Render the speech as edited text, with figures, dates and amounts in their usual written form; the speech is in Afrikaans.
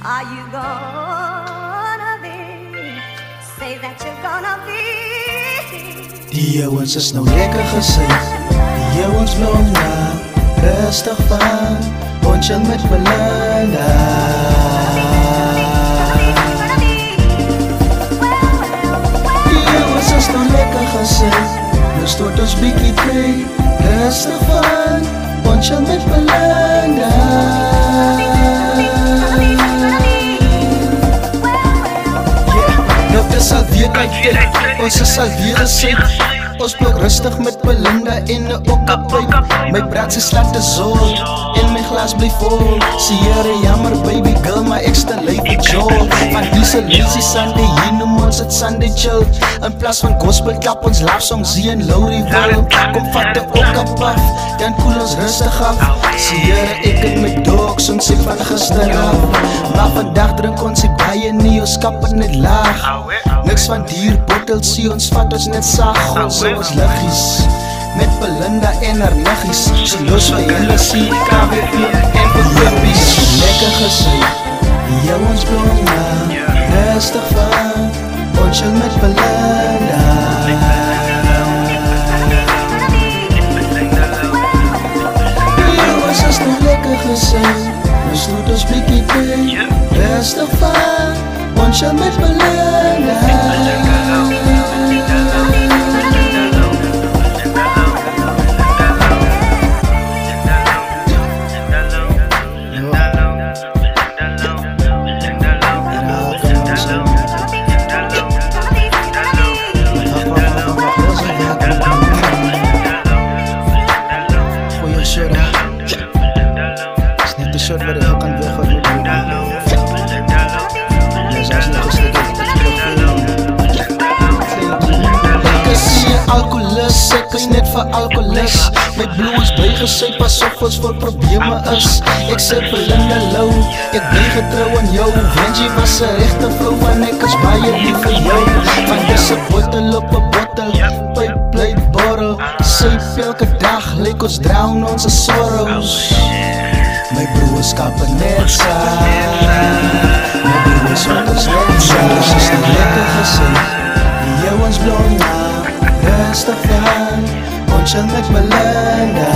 are you gonna be? Say that you're gonna be. Die ouwens is nou lekker gezicht, die ouwens blom na, rustig van, chill met Belinda. Die ouwens is nou lekker gezicht, nou stoot ons biekie twee, rustig van, chill met Belinda. Nou dis alweer tyd, ons is alweer gesit. Ons blok rustig met Belinda en ook op pyp. My braad is laat te zon en my glas bly vol. Sierra jammer baby girl, maar ek stel lyf die jol. Van diese lazy Sunday, hier noem ons het Sunday chill. In plaas van gospel klap ons love songs hier in Laurie wil. Kom vat die ook op af, dan koel ons rustig af. Sierra ek en my dogs, ons sê van gister af. Maar vandag drink ons die baie nie, ons kappen net laag. Niks van dier bottles, sê ons vat ons net sag. Ons sê ons liggies, met Belinda en haar niggies. So los van julle sê, KWP en verkopies. Lekker gezicht, die jou ons blom na, rustig van, chill met Belinda. Die jou ons is nog lekker gezicht, ons doet ons blikkie thee, rustig van, chill met Belinda. Is net de shot waar ik ook kan weg wat moet doen. Ek is nie alcoholist, ek is net vir alcoholist. My bloe is bygesê, pas op ons voor probleme is. Ek sê Belinda lou, ek bly getrou aan jou. Benji was een rechte vrouw, want ek is baie lief vir jou. Van disse bottel op een bottel, pyp bly borrel. Syp elke dag, lyk ons drown onze sorrows. My broer is kappen net saam, my broer is wat ons net saam. Ons is nie lekker gezicht, die jou ons blom na, rustig van, chill met Belinda.